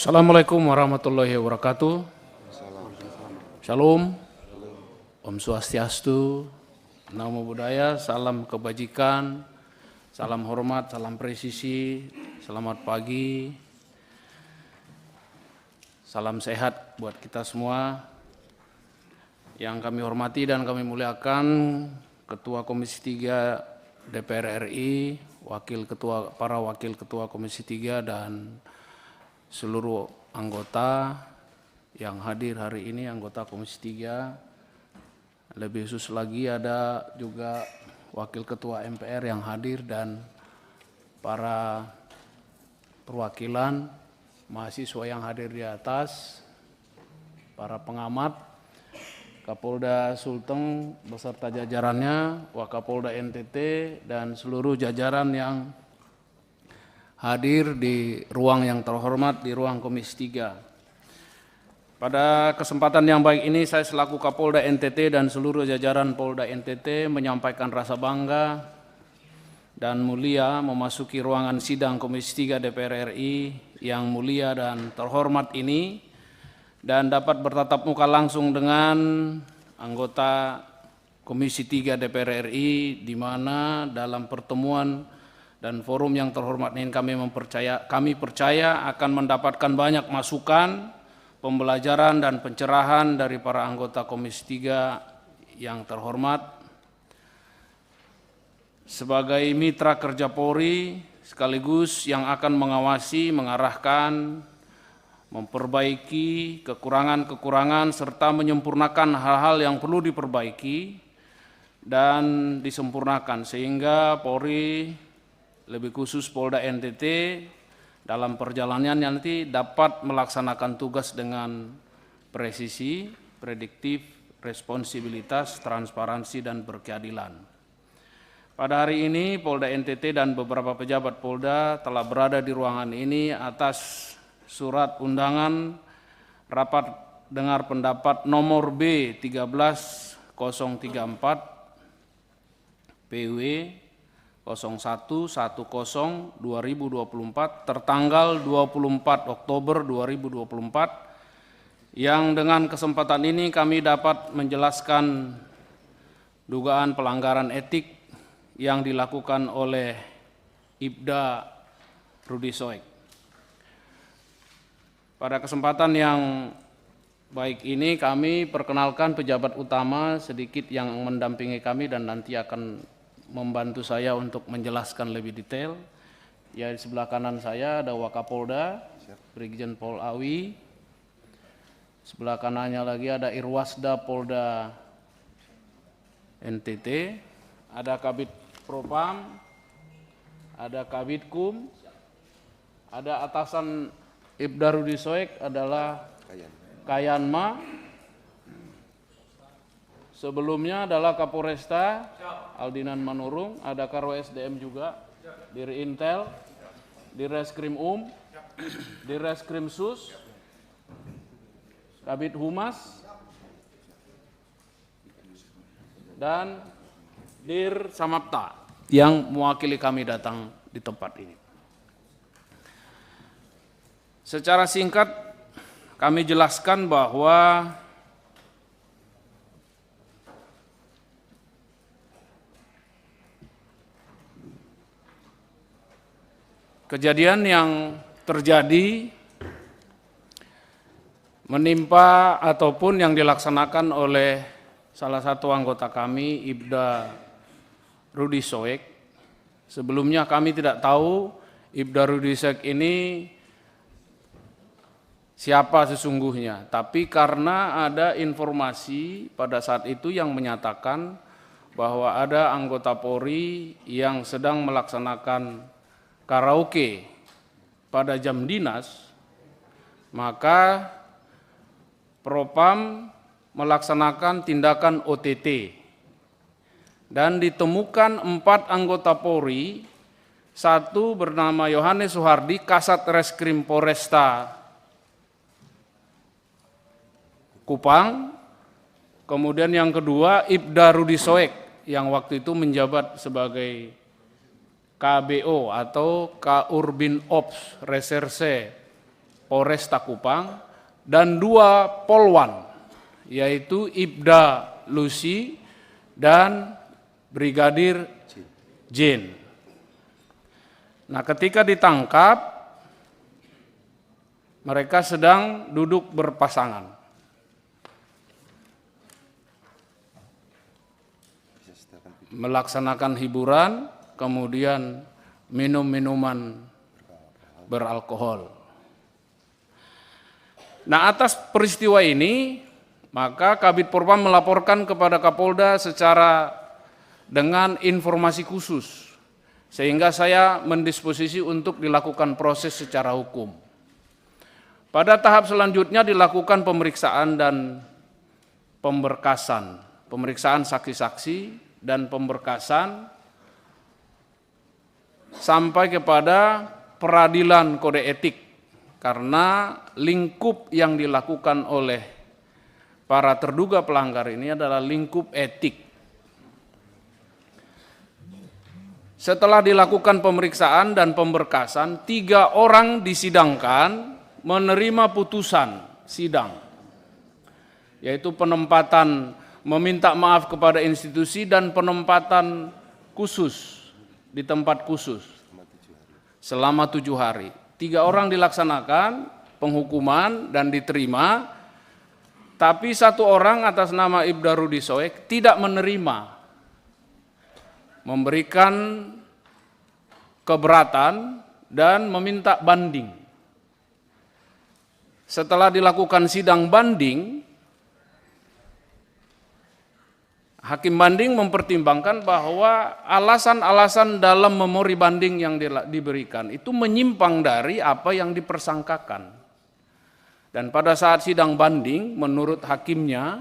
Assalamualaikum warahmatullahi wabarakatuh. Shalom, Om Swastiastu, Namo Buddhaya, salam kebajikan, salam hormat, salam presisi, selamat pagi, salam sehat buat kita semua. Yang kami hormati dan kami muliakan Ketua Komisi 3 DPR RI, para wakil ketua Komisi 3 dan seluruh anggota yang hadir hari ini, anggota Komisi 3. Lebih khusus lagi ada juga wakil ketua MPR yang hadir dan para perwakilan mahasiswa yang hadir di atas, para pengamat, Kapolda Sulteng beserta jajarannya, Wakapolda NTT dan seluruh jajaran yang hadir di ruang yang terhormat, di ruang Komisi 3. Pada kesempatan yang baik ini saya selaku Kapolda NTT dan seluruh jajaran Polda NTT menyampaikan rasa bangga dan mulia memasuki ruangan sidang Komisi 3 DPR RI yang mulia dan terhormat ini dan dapat bertatap muka langsung dengan anggota Komisi 3 DPR RI di mana dalam pertemuan dan forum yang terhormat ini kami percaya akan mendapatkan banyak masukan, pembelajaran dan pencerahan dari para anggota Komisi 3 yang terhormat. Sebagai mitra kerja Polri sekaligus yang akan mengawasi, mengarahkan, memperbaiki kekurangan-kekurangan serta menyempurnakan hal-hal yang perlu diperbaiki dan disempurnakan sehingga Polri, lebih khusus Polda NTT dalam perjalanannya nanti dapat melaksanakan tugas dengan presisi, prediktif, responsibilitas, transparansi, dan berkeadilan. Pada hari ini Polda NTT dan beberapa pejabat Polda telah berada di ruangan ini atas surat undangan rapat dengar pendapat nomor B13034 PW 0110-2024 tertanggal 24 Oktober 2024 yang dengan kesempatan ini kami dapat menjelaskan dugaan pelanggaran etik yang dilakukan oleh Ibda Rudi Soek. Pada kesempatan yang baik ini kami perkenalkan pejabat utama sedikit yang mendampingi kami dan nanti akan membantu saya untuk menjelaskan lebih detail. Ya, di sebelah kanan saya ada Wakapolda, Brigjen Pol Awi. Sebelah kanannya lagi ada Irwasda Polda NTT, ada Kabid Propam, ada Kabid Kum, ada atasan Ibda Rudi Soek adalah Kayanma. Sebelumnya adalah Kapolresta Aldinan Manurung, ada Karo SDM juga, Dir Intel, Dirreskrim Dirreskrim Sus, Kabid Humas, dan Dir Samapta yang mewakili kami datang di tempat ini. Secara singkat kami jelaskan bahwa kejadian yang terjadi menimpa ataupun yang dilaksanakan oleh salah satu anggota kami, Ibda Rudi Soek. Sebelumnya kami tidak tahu Ibda Rudi Soek ini siapa sesungguhnya, tapi karena ada informasi pada saat itu yang menyatakan bahwa ada anggota Polri yang sedang melaksanakan karaoke pada jam dinas, maka Propam melaksanakan tindakan OTT dan ditemukan 4 anggota Polri, satu bernama Yohanes Suhardi, Kasat Reskrim Polresta Kupang, kemudian yang kedua Ibda Rudi Soek yang waktu itu menjabat sebagai KBO atau Kaurbin Ops Reserse Polresta Kupang, dan 2 polwan, yaitu Ibda Lucy dan Brigadir Jin. Nah, ketika ditangkap, mereka sedang duduk berpasangan. Melaksanakan hiburan, kemudian minum minuman beralkohol. Nah, atas peristiwa ini, maka Kabid Propam melaporkan kepada Kapolda secara dengan informasi khusus, sehingga saya mendisposisi untuk dilakukan proses secara hukum. Pada tahap selanjutnya dilakukan pemeriksaan dan pemberkasan, pemeriksaan saksi-saksi dan pemberkasan sampai kepada peradilan kode etik, karena lingkup yang dilakukan oleh para terduga pelanggar ini adalah lingkup etik. Setelah dilakukan pemeriksaan dan pemberkasan, 3 orang disidangkan menerima putusan sidang, yaitu penempatan meminta maaf kepada institusi dan penempatan khusus di tempat khusus selama 7 hari. 3 orang dilaksanakan penghukuman dan diterima, tapi 1 orang atas nama Ibda Rudi Soek tidak menerima, memberikan keberatan dan meminta banding. Setelah dilakukan sidang banding, Hakim banding mempertimbangkan bahwa alasan-alasan dalam memori banding yang diberikan itu menyimpang dari apa yang dipersangkakan. Dan pada saat sidang banding, menurut hakimnya,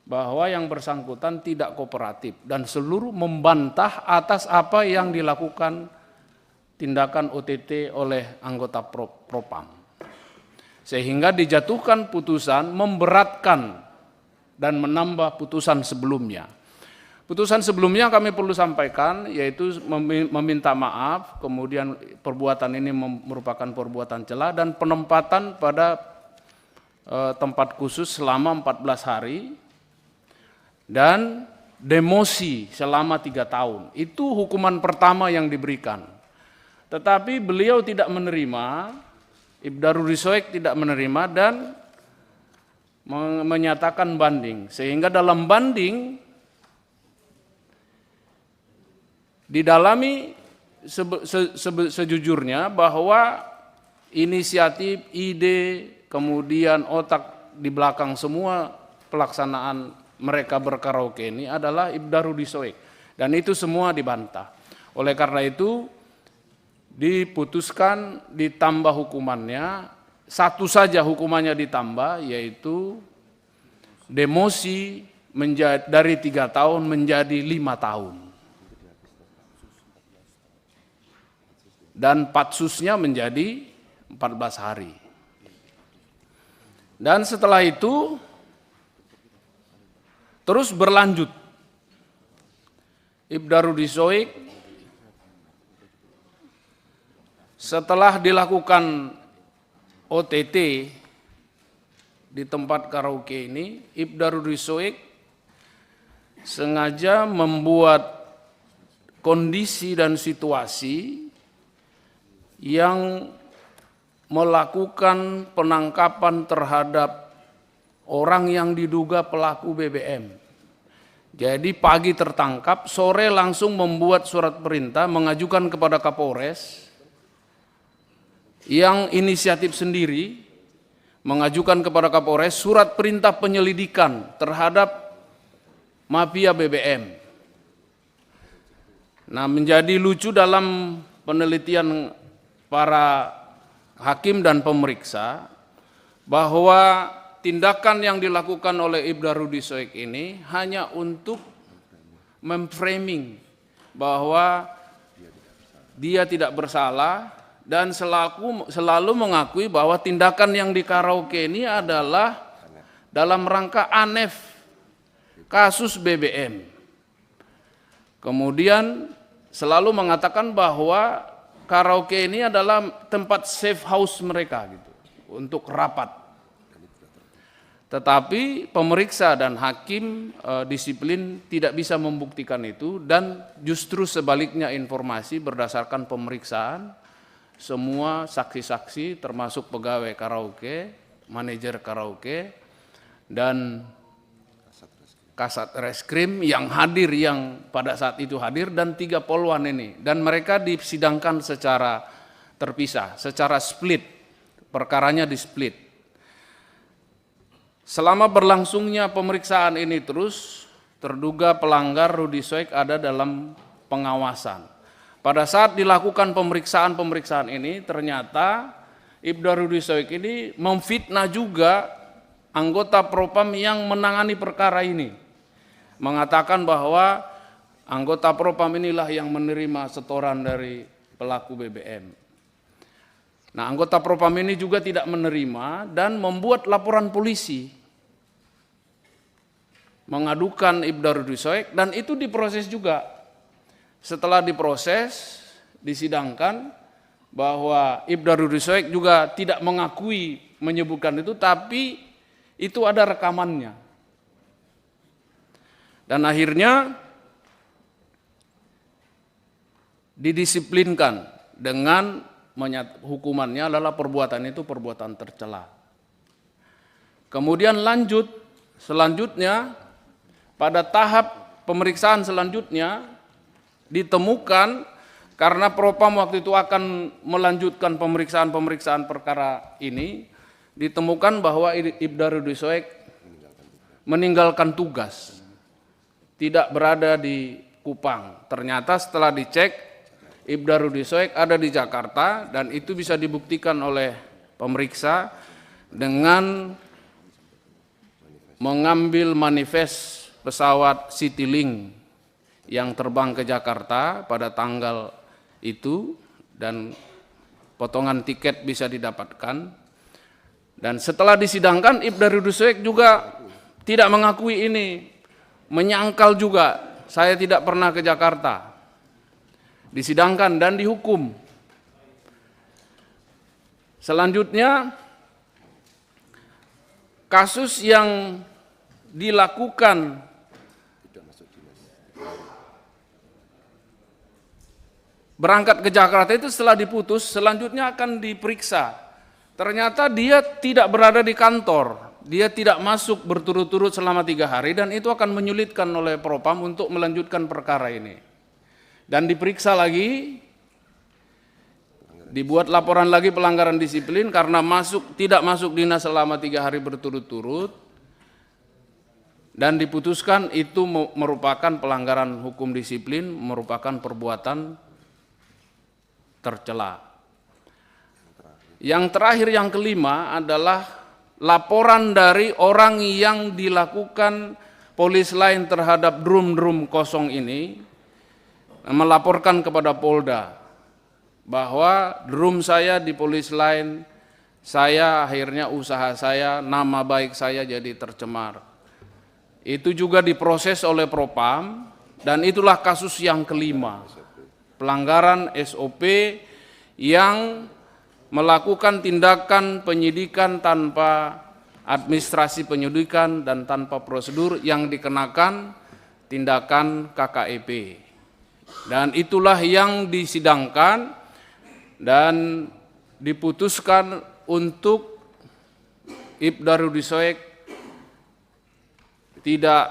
bahwa yang bersangkutan tidak kooperatif dan seluruh membantah atas apa yang dilakukan tindakan OTT oleh anggota Propam. Sehingga dijatuhkan putusan memberatkan dan menambah putusan sebelumnya. Putusan sebelumnya kami perlu sampaikan, yaitu meminta maaf, kemudian perbuatan ini merupakan perbuatan cela dan penempatan pada tempat khusus selama 14 hari dan demosi selama 3 tahun. Itu hukuman pertama yang diberikan. Tetapi beliau tidak menerima, Ibda Rudi Soek tidak menerima dan menyatakan banding, sehingga dalam banding didalami sejujurnya bahwa inisiatif, ide, kemudian otak di belakang semua pelaksanaan mereka berkaraoke ini adalah Ibda Rudi Soek, dan itu semua dibantah. Oleh karena itu diputuskan ditambah hukumannya. Satu saja hukumannya ditambah, yaitu demosi dari 3 tahun menjadi 5 tahun. Dan patsusnya menjadi 14 hari. Dan setelah itu terus berlanjut. Ibda Rudi Soek setelah dilakukan OTT di tempat karaoke ini, Ibda Rudi Soek sengaja membuat kondisi dan situasi yang melakukan penangkapan terhadap orang yang diduga pelaku BBM. Jadi pagi tertangkap, sore langsung membuat surat perintah mengajukan kepada Kapolres yang inisiatif sendiri mengajukan kepada Kapolres surat perintah penyelidikan terhadap mafia BBM. Nah, menjadi lucu dalam penelitian para hakim dan pemeriksa bahwa tindakan yang dilakukan oleh Ibda Rudi Soek ini hanya untuk memframing bahwa dia tidak bersalah, dan selalu mengakui bahwa tindakan yang di karaoke ini adalah dalam rangka ANEF kasus BBM. Kemudian selalu mengatakan bahwa karaoke ini adalah tempat safe house mereka gitu. untuk rapat. Tetapi pemeriksa dan hakim disiplin tidak bisa membuktikan itu, dan justru sebaliknya informasi berdasarkan pemeriksaan semua saksi-saksi termasuk pegawai karaoke, manajer karaoke, dan Kasat Reskrim yang hadir, yang pada saat itu hadir, dan 3 polwan ini. Dan mereka disidangkan secara terpisah, secara split, perkaranya di split. Selama berlangsungnya pemeriksaan ini terus, terduga pelanggar Rudy Soek ada dalam pengawasan. Pada saat dilakukan pemeriksaan ini, ternyata Ibda Rudy Soek ini memfitnah juga anggota Propam yang menangani perkara ini, mengatakan bahwa anggota Propam inilah yang menerima setoran dari pelaku BBM. Nah, anggota Propam ini juga tidak menerima dan membuat laporan polisi, mengadukan Ibda Rudy Soek, dan itu diproses juga. Setelah diproses, disidangkan bahwa Ibda Rudy Soek juga tidak mengakui menyebutkan itu, tapi itu ada rekamannya. Dan akhirnya didisiplinkan dengan hukumannya adalah perbuatan itu perbuatan tercela. Kemudian selanjutnya pada tahap pemeriksaan selanjutnya ditemukan, karena Propam waktu itu akan melanjutkan pemeriksaan perkara ini, ditemukan bahwa Ibda Rudy Soek meninggalkan tugas, tidak berada di Kupang. Ternyata setelah dicek, Ibda Rudy Soek ada di Jakarta, dan itu bisa dibuktikan oleh pemeriksa dengan mengambil manifest pesawat Citylink yang terbang ke Jakarta pada tanggal itu, dan potongan tiket bisa didapatkan. Dan setelah disidangkan, Ibda Rudy Soek juga tidak mengakui ini, menyangkal juga, saya tidak pernah ke Jakarta. Disidangkan dan dihukum. Selanjutnya, kasus yang dilakukan berangkat ke Jakarta itu setelah diputus, selanjutnya akan diperiksa. Ternyata dia tidak berada di kantor, dia tidak masuk berturut-turut selama 3 hari, dan itu akan menyulitkan oleh Propam untuk melanjutkan perkara ini. Dan diperiksa lagi, dibuat laporan lagi pelanggaran disiplin karena tidak masuk dinas selama 3 hari berturut-turut, dan diputuskan itu merupakan pelanggaran hukum disiplin, merupakan perbuatan tercela. Yang terakhir, yang kelima adalah laporan dari orang yang dilakukan polis lain terhadap drum kosong ini, melaporkan kepada Polda bahwa drum saya di polis lain, saya akhirnya usaha saya, nama baik saya jadi tercemar. Itu juga diproses oleh Propam, dan itulah kasus yang kelima. Pelanggaran SOP yang melakukan tindakan penyidikan tanpa administrasi penyidikan dan tanpa prosedur, yang dikenakan tindakan KKEP. Dan itulah yang disidangkan dan diputuskan untuk Ibda Rudy Soek tidak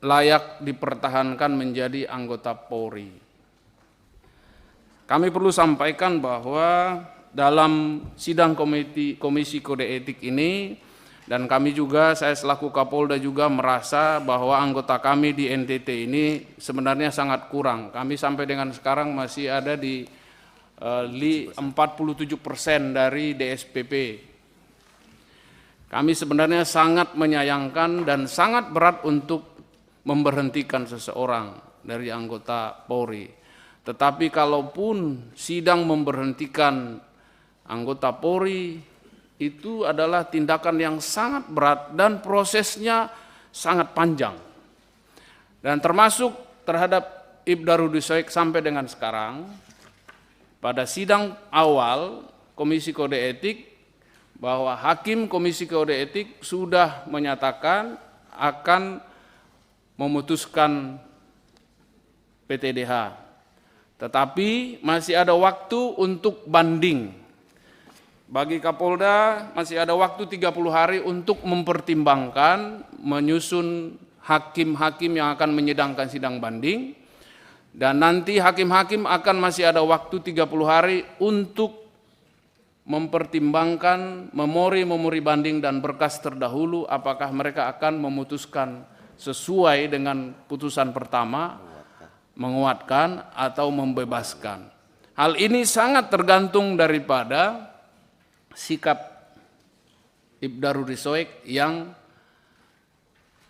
layak dipertahankan menjadi anggota Polri. Kami perlu sampaikan bahwa dalam sidang Komisi Kode Etik ini, dan kami juga, saya selaku Kapolda juga merasa bahwa anggota kami di NTT ini sebenarnya sangat kurang. Kami sampai dengan sekarang masih ada di 47% dari DSPP. Kami sebenarnya sangat menyayangkan dan sangat berat untuk memberhentikan seseorang dari anggota Polri. Tetapi kalaupun sidang memberhentikan anggota Polri, itu adalah tindakan yang sangat berat dan prosesnya sangat panjang. Dan termasuk terhadap Ibda Rudy Soek sampai dengan sekarang, pada sidang awal Komisi Kode Etik bahwa Hakim Komisi Kode Etik sudah menyatakan akan memutuskan PTDH. Tetapi masih ada waktu untuk banding. Bagi Kapolda masih ada waktu 30 hari untuk mempertimbangkan, menyusun hakim-hakim yang akan menyidangkan sidang banding. Dan nanti hakim-hakim akan masih ada waktu 30 hari untuk mempertimbangkan memori banding dan berkas terdahulu apakah mereka akan memutuskan sesuai dengan putusan pertama, menguatkan atau membebaskan. Hal ini sangat tergantung daripada sikap Ibda Rudi Soek yang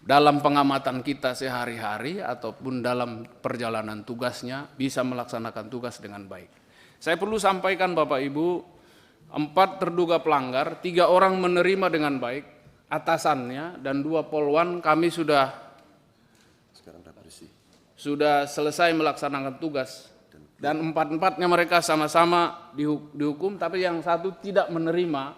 dalam pengamatan kita sehari-hari ataupun dalam perjalanan tugasnya bisa melaksanakan tugas dengan baik. Saya perlu sampaikan Bapak Ibu, 4 terduga pelanggar, 3 orang menerima dengan baik, atasannya dan 2 polwan kami sudah selesai melaksanakan tugas. Dan 4-empatnya mereka sama-sama dihukum, tapi yang satu tidak menerima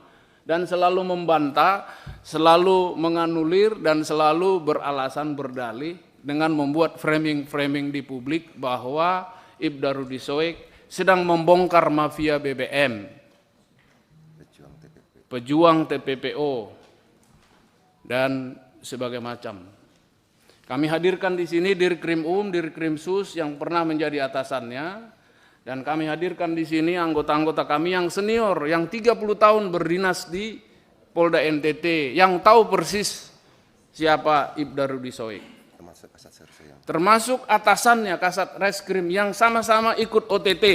dan selalu membantah, selalu menganulir dan selalu beralasan berdalih dengan membuat framing di publik bahwa Ibda Rudi Soek sedang membongkar mafia BBM, pejuang TPPO dan sebagainya macam. Kami hadirkan di sini Dirkrim Dirkrim Sus yang pernah menjadi atasannya, dan kami hadirkan di sini anggota-anggota kami yang senior, yang 30 tahun berdinas di Polda NTT, yang tahu persis siapa Ibda Rudi Soek. Termasuk atasannya Kasat Reskrim yang sama-sama ikut OTT,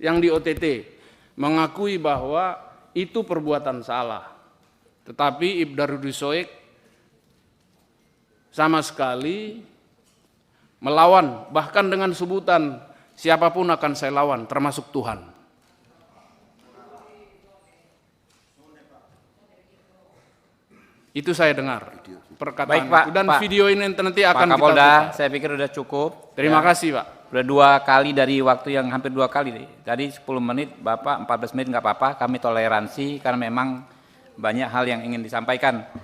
yang di OTT, mengakui bahwa itu perbuatan salah. Tetapi Ibda Rudi Soek sama sekali melawan, bahkan dengan sebutan siapapun akan saya lawan, termasuk Tuhan. Itu saya dengar perkataan. Baik, Pak, dan Pak, video ini nanti akan Pak Kapolda, kita buka. saya pikir sudah cukup. Terima kasih Pak. Sudah 2 kali dari waktu yang hampir 2 kali. Tadi 10 menit, Bapak 14 menit nggak apa-apa, kami toleransi karena memang banyak hal yang ingin disampaikan.